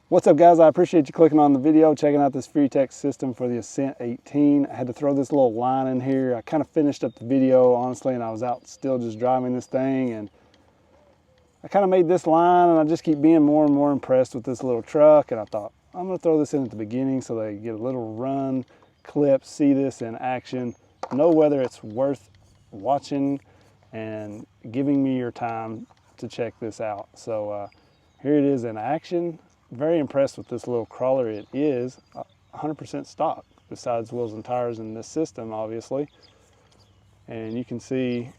What's up, guys? I appreciate you clicking on the video, checking out this Furitek system for the Ascent18. I had to throw this little line in here. I kind of finished up the video, honestly, and I was out still just driving this thing, and I kind of made this line, and I just keep being more and more impressed with this little truck, and I thought, I'm going to throw this in at the beginning so they get a little run clip, see this in action, know whether it's worth watching and giving me your time to check this out. So here it is in action. Very impressed with this little crawler. It is 100% stock, besides wheels and tires in this system, obviously. And you can see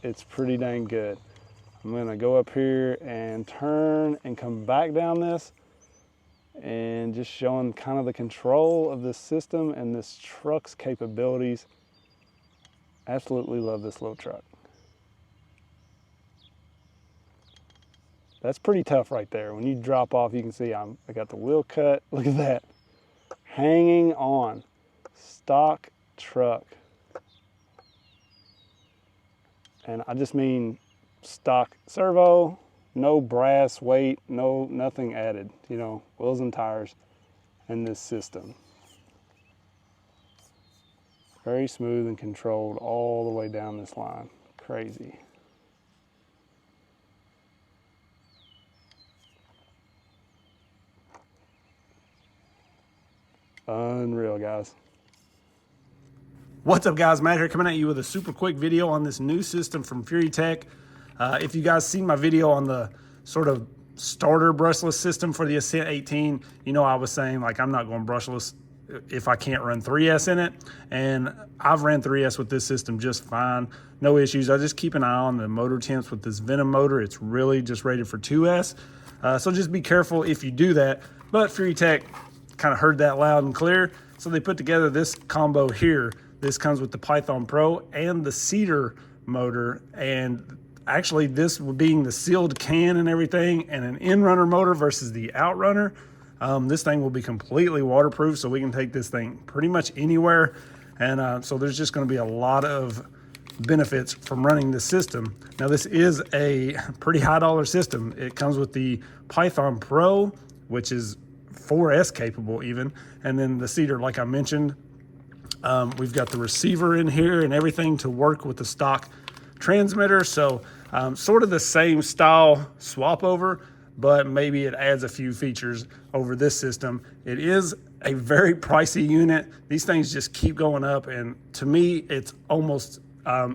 it's pretty dang good. I'm gonna go up here and turn and come back down this, and just showing kind of the control of this system and this truck's capabilities. Absolutely love this little truck. That's pretty tough right there. When you drop off, you can see I got the wheel cut. Look at that. Hanging on. Stock truck. And I just mean stock servo, no brass weight, nothing added. You know, wheels and tires in this system. Very smooth and controlled all the way down this line. Crazy. Unreal, guys. What's up, guys? Matt here, coming at you with a super quick video on this new system from Furitek. If you guys seen my video on the sort of starter brushless system for the Ascent18, you know I was saying, like, I'm not going brushless if I can't run 3S in it, and I've ran 3S with this system just fine, no issues. I just keep an eye on the motor temps with this Venom motor. It's really just rated for 2S, so just be careful if you do that. But Furitek kind of heard that loud and clear, so they put together this combo here. This comes with the Python Pro and the Cedar motor, and actually this being the sealed can and everything, and an in-runner motor versus the outrunner. This thing will be completely waterproof, so we can take this thing pretty much anywhere, and so there's just going to be a lot of benefits from running this system. Now, this is a pretty high dollar system. It comes with the Python Pro, which is 4S capable even, and then the Cedar, like I mentioned. We've got the receiver in here and everything to work with the stock transmitter, so sort of the same style swap over, but maybe it adds a few features over this system. It is a very pricey unit. These things just keep going up, and to me it's almost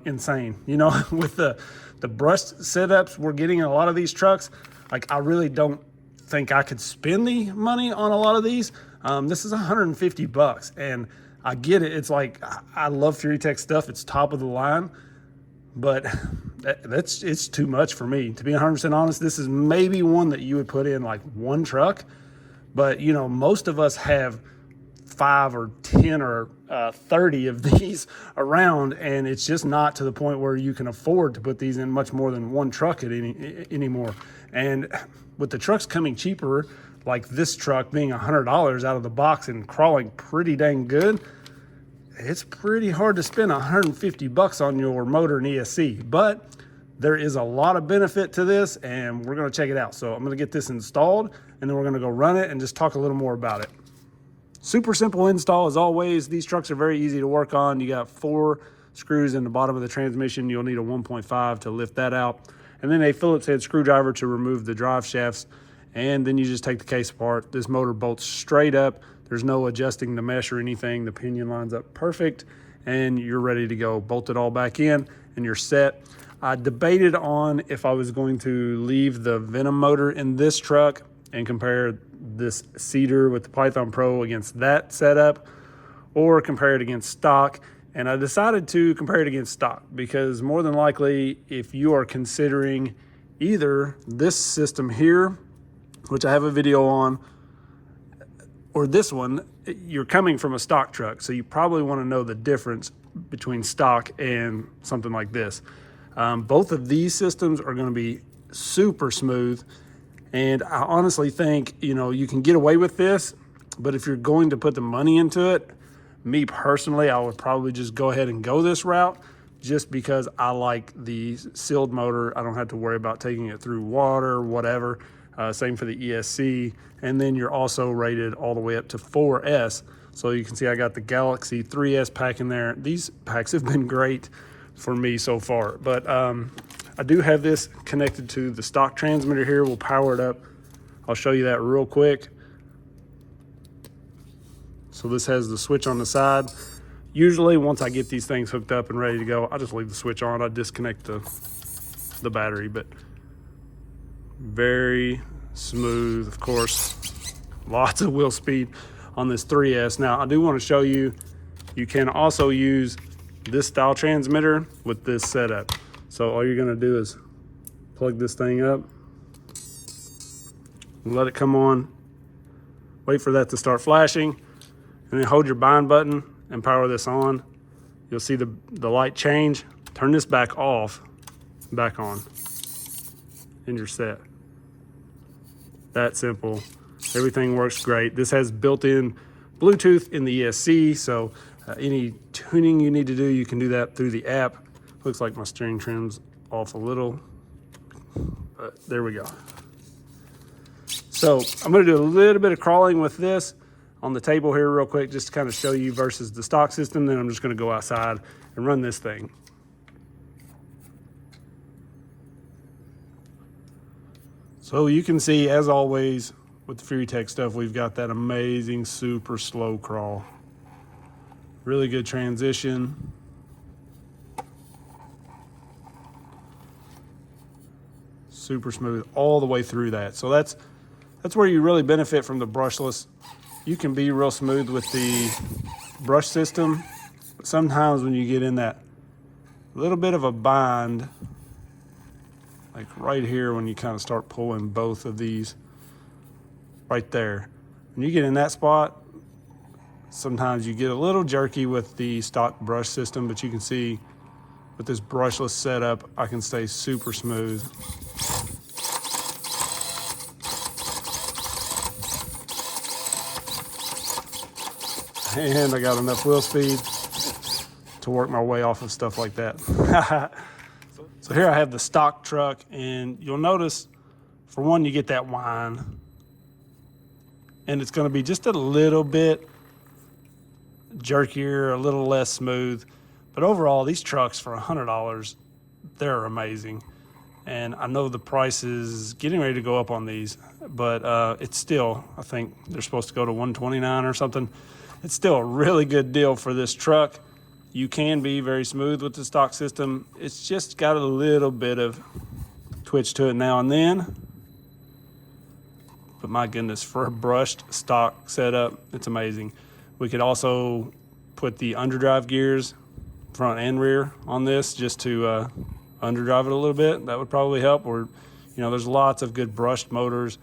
insane, you know. With the brushed setups we're getting in a lot of these trucks, like, I really don't think I could spend the money on a lot of these. This is 150 bucks, and I get it. It's like, I love Furitek stuff. It's top of the line, but it's too much for me. To be 100% honest, this is maybe one that you would put in like one truck, but you know, most of us have 5 or 10 or 30 of these around, and it's just not to the point where you can afford to put these in much more than one truck anymore. And with the trucks coming cheaper, like this truck being $100 out of the box and crawling pretty dang good, it's pretty hard to spend 150 bucks on your motor and ESC. But there is a lot of benefit to this, and we're going to check it out. So I'm going to get this installed, and then we're going to go run it and just talk a little more about it. Super simple install as always. These trucks are very easy to work on. You got 4 screws in the bottom of the transmission. You'll need a 1.5 to lift that out, and then a Phillips head screwdriver to remove the drive shafts, and then you just take the case apart. This motor bolts straight up. There's no adjusting the mesh or anything. The pinion lines up perfect, and you're ready to go. Bolt it all back in, and you're set. I debated on if I was going to leave the Venom motor in this truck and compare this Cedar with the Python Pro against that setup, or compare it against stock. And I decided to compare it against stock, because more than likely, if you are considering either this system here, which I have a video on, or this one, you're coming from a stock truck, so you probably want to know the difference between stock and something like this. Both of these systems are going to be super smooth, and I honestly think, you know, you can get away with this, but if you're going to put the money into it, me personally, I would probably just go ahead and go this route, just because I like the sealed motor. I don't have to worry about taking it through water or whatever. Same for the ESC. And then you're also rated all the way up to 4S. So you can see I got the Galaxy 3S pack in there. These packs have been great for me so far. But I do have this connected to the stock transmitter here. We'll power it up. I'll show you that real quick. So this has the switch on the side. Usually once I get these things hooked up and ready to go, I just leave the switch on. I disconnect the battery, but very smooth. Of course, lots of wheel speed on this 3S. Now I do want to show you, you can also use this style transmitter with this setup. So all you're going to do is plug this thing up, let it come on, wait for that to start flashing, and then hold your bind button and power this on. You'll see the light change. Turn this back off, back on, and you're set. That simple. Everything works great. This has built-in Bluetooth in the ESC, so any tuning you need to do, you can do that through the app. Looks like my steering trim's off a little, but there we go. So I'm gonna do a little bit of crawling with this on the table here real quick, just to kind of show you versus the stock system. Then I'm just gonna go outside and run this thing. So you can see, as always, with the Furitek stuff, we've got that amazing super slow crawl. Really good transition. Super smooth all the way through that. So that's where you really benefit from the brushless. You can be real smooth with the brush system, but sometimes when you get in that little bit of a bind, like right here when you kind of start pulling both of these right there, when you get in that spot, sometimes you get a little jerky with the stock brush system, but you can see with this brushless setup, I can stay super smooth. And I got enough wheel speed to work my way off of stuff like that. So here I have the stock truck, and you'll notice, for one, you get that whine, and it's gonna be just a little bit jerkier, a little less smooth. But overall, these trucks for $100, they're amazing. And I know the price is getting ready to go up on these, but it's still, I think they're supposed to go to $129 or something. It's still a really good deal for this truck. You can be very smooth with the stock system. It's just got a little bit of twitch to it now and then. But my goodness, for a brushed stock setup, it's amazing. We could also put the underdrive gears, front and rear, on this just to underdrive it a little bit. That would probably help. Or, you know, there's lots of good brushed motors,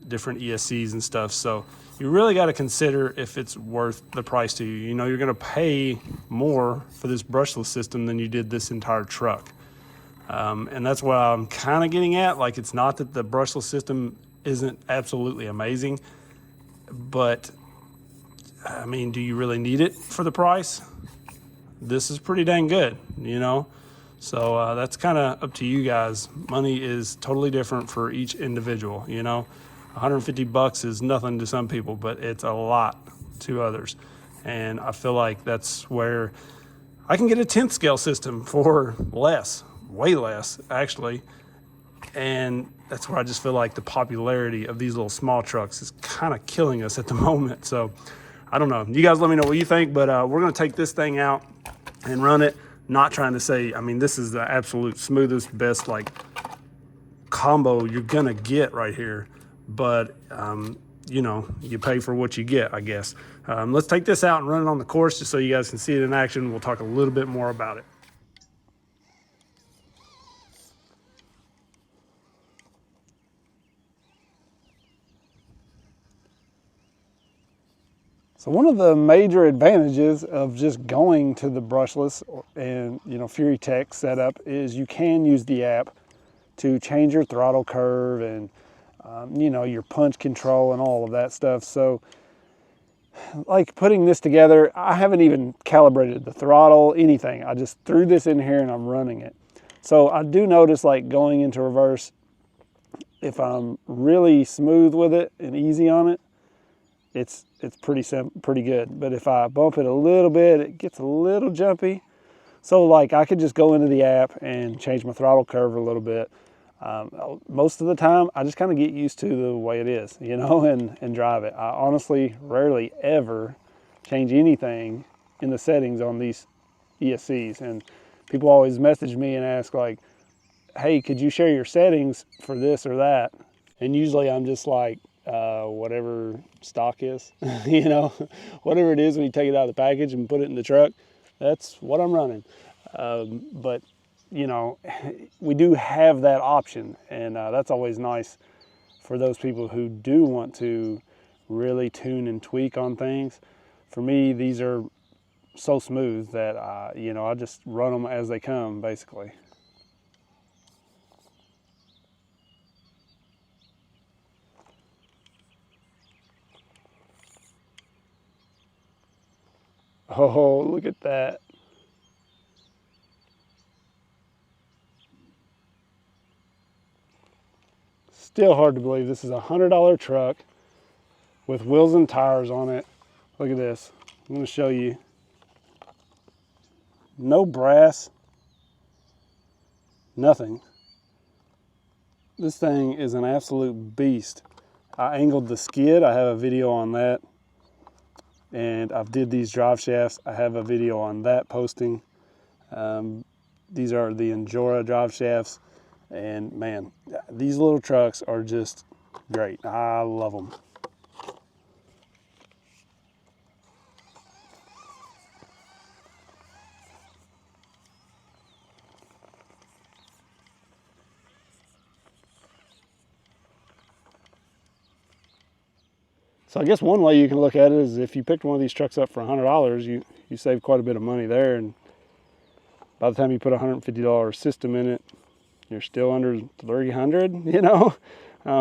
different ESCs and stuff. So you really got to consider if it's worth the price to you. You know, you're going to pay more for this brushless system than you did this entire truck. And that's what I'm kind of getting at. Like, it's not that the brushless system isn't absolutely amazing, but I mean, do you really need it for the price? This is pretty dang good, you know? So that's kind of up to you guys. Money is totally different for each individual, you know? 150 bucks is nothing to some people, but it's a lot to others. And I feel like that's where I can get a 10th scale system for less, way less actually. And that's where I just feel like the popularity of these little small trucks is kind of killing us at the moment. So I don't know. You guys let me know what you think, but we're going to take this thing out and run it. Not trying to say, I mean, this is the absolute smoothest, best like combo you're going to get right here. But, you know, you pay for what you get, I guess. Let's take this out and run it on the course just so you guys can see it in action. We'll talk a little bit more about it. So one of the major advantages of just going to the brushless and, you know, Furitek setup is you can use the app to change your throttle curve and, you know, your punch control and all of that stuff. So like putting this together, I haven't even calibrated the throttle, anything. I just threw this in here and I'm running it. So I do notice, like, going into reverse, if I'm really smooth with it and easy on it, it's pretty good. But if I bump it a little bit, it gets a little jumpy. So like I could just go into the app and change my throttle curve a little bit. Most of the time, I just kind of get used to the way it is, you know, and drive it. I honestly rarely ever change anything in the settings on these ESCs. And people always message me and ask like, hey, could you share your settings for this or that? And usually I'm just like, whatever stock is, you know, whatever it is when you take it out of the package and put it in the truck, that's what I'm running. But you know, we do have that option, and that's always nice for those people who do want to really tune and tweak on things. For me, these are so smooth that, you know, I just run them as they come, basically. Oh, look at that. Still hard to believe this is a $100 truck with wheels and tires on it. Look at this. I'm going to show you. No brass, nothing. This thing is an absolute beast. I angled the skid. I have a video on that. And I've did these drive shafts. I have a video on that posting. These are the Injora drive shafts. And man, these little trucks are just great. I love them. So I guess one way you can look at it is if you picked one of these trucks up for $100, you save quite a bit of money there. And by the time you put a $150 system in it, you're still under $300, you know,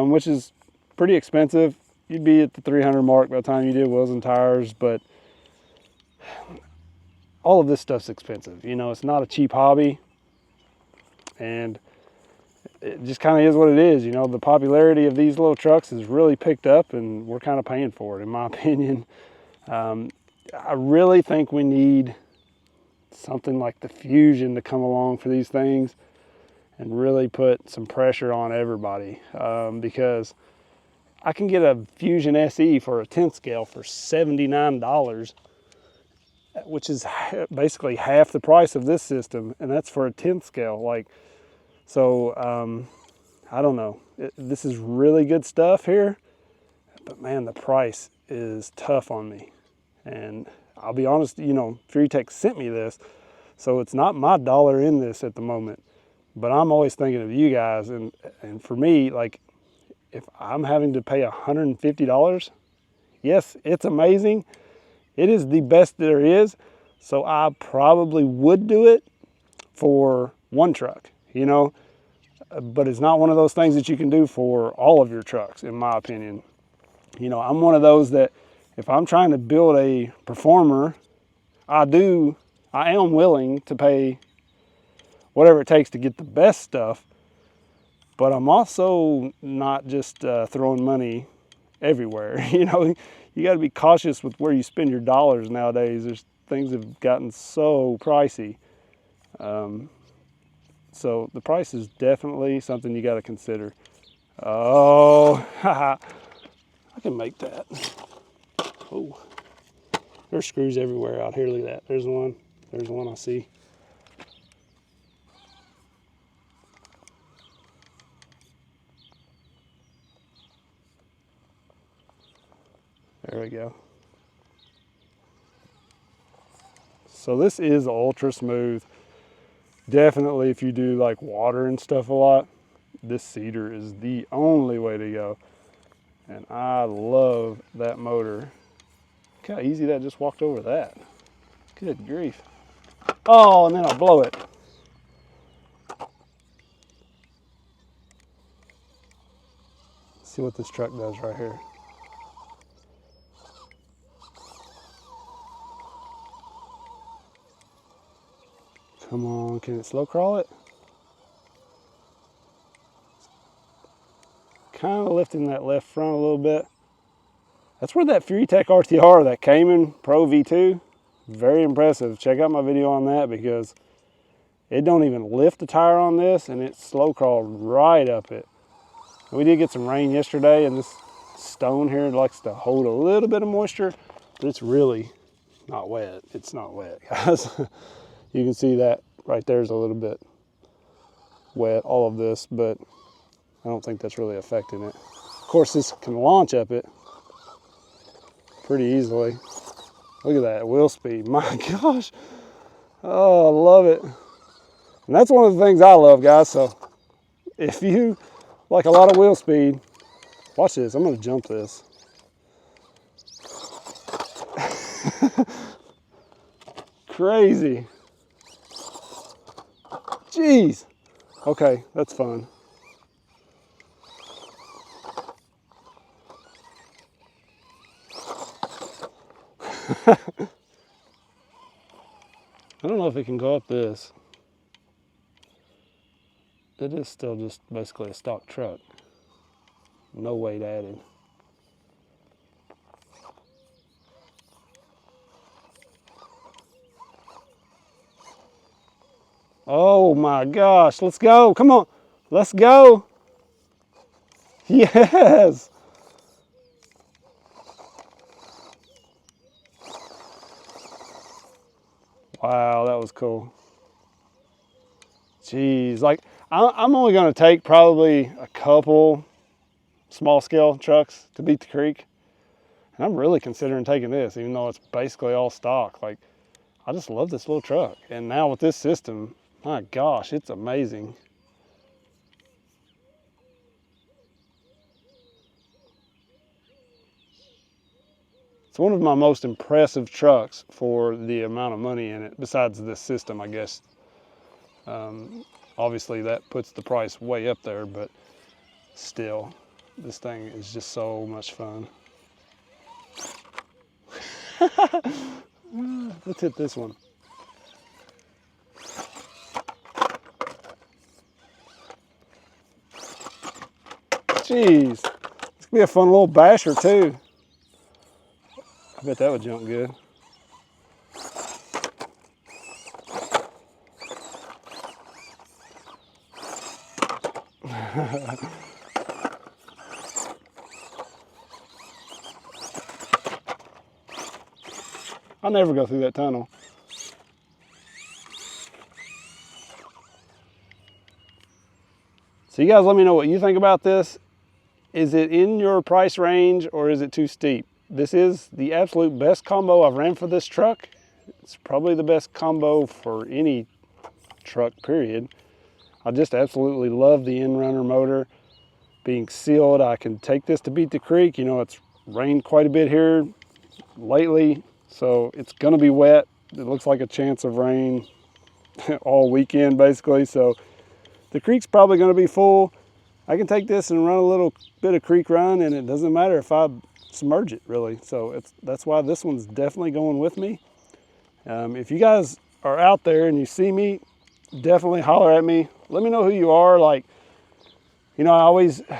which is pretty expensive. You'd be at the 300 mark by the time you did wheels and tires, but all of this stuff's expensive. You know, it's not a cheap hobby, and it just kind of is what it is. You know, the popularity of these little trucks has really picked up, and we're kind of paying for it, in my opinion. I really think we need something like the Fusion to come along for these things and really put some pressure on everybody, because I can get a Fusion SE for a 10th scale for $79, which is basically half the price of this system, and that's for a 10th scale. Like, so I don't know. This is really good stuff here, but man, the price is tough on me. And I'll be honest, you know, Furitek sent me this, so it's not my dollar in this at the moment. But I'm always thinking of you guys, and for me, like, if I'm having to pay $150, yes, it's amazing. It is the best there is, so I probably would do it for one truck, you know, but it's not one of those things that you can do for all of your trucks, in my opinion. You know, I'm one of those that if I'm trying to build a performer, I am willing to pay whatever it takes to get the best stuff, but I'm also not just throwing money everywhere. You know, you got to be cautious with where you spend your dollars nowadays. Things have gotten so pricey. So the price is definitely something you got to consider. Oh, I can make that. Oh, there's screws everywhere out here. Look at that. There's one I see. There we go. So this is ultra smooth. Definitely if you do like water and stuff a lot, this cedar is the only way to go. And I love that motor. Look how easy that just walked over that. Good grief. Oh, and then I'll blow it. Let's see what this truck does right here. Come on, can it slow crawl it? kind of lifting that left front a little bit. That's where that Furitek RTR, that Cayman Pro V2, very impressive. Check out my video on that because it don't even lift the tire on this and it slow crawled right up it. We did get some rain yesterday and this stone here likes to hold a little bit of moisture, but it's really not wet. It's not wet, guys. You can see that right there's a little bit wet, all of this, but I don't think that's really affecting it. Of course, this can launch up it pretty easily. Look at that wheel speed, my gosh. Oh, I love it. And that's one of the things I love, guys. So if you like a lot of wheel speed, watch this, I'm gonna jump this. Crazy. Jeez. Okay, that's fun. I don't know if it can go up this. It is still just basically a stock truck. No weight added. Oh my gosh, let's go. Come on, let's go. Yes. Wow, that was cool. Jeez, like I'm only gonna take probably a couple small scale trucks to beat the creek. And I'm really considering taking this, even though it's basically all stock. Like, I just love this little truck. And now with this system, my gosh, it's amazing. It's one of my most impressive trucks for the amount of money in it, besides this system, I guess. Obviously that puts the price way up there, but still, this thing is just so much fun. Let's hit this one. Jeez, this could be a fun little basher too. I bet that would jump good. I'll never go through that tunnel. So you guys let me know what you think about this. Is it in your price range or is it too steep? This is the absolute best combo I've ran for this truck. It's probably the best combo for any truck, period. I just absolutely love the in-runner motor being sealed. I can take this to beat the creek. You know, it's rained quite a bit here lately, so it's gonna be wet. It looks like a chance of rain all weekend basically, so the creek's probably gonna be full. I can take this and run a little bit of creek run and it doesn't matter if I submerge it really. So that's why this one's definitely going with me. If you guys are out there and you see me, definitely holler at me. Let me know who you are. Like, you know,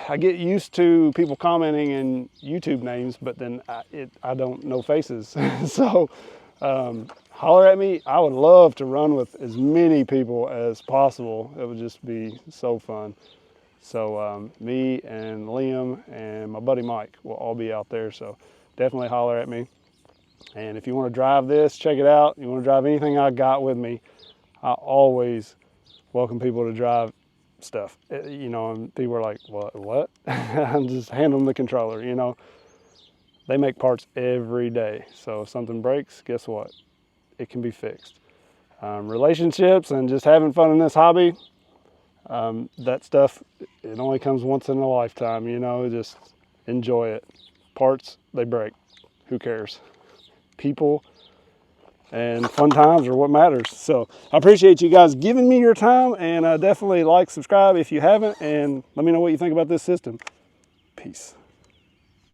I get used to people commenting in YouTube names, but then I don't know faces. So holler at me. I would love to run with as many people as possible. It would just be so fun. So me and Liam and my buddy Mike will all be out there. So definitely holler at me. And if you want to drive this, check it out. You want to drive anything I got with me, I always welcome people to drive stuff. You know, and people are like, what? I'm just hand them the controller, you know. They make parts every day. So if something breaks, guess what? It can be fixed. Relationships and just having fun in this hobby, that stuff, it only comes once in a lifetime, you know. Just enjoy it. Parts, they break. Who cares? People and fun times are what matters. So I appreciate you guys giving me your time, and definitely like, subscribe if you haven't, and let me know what you think about this system. Peace.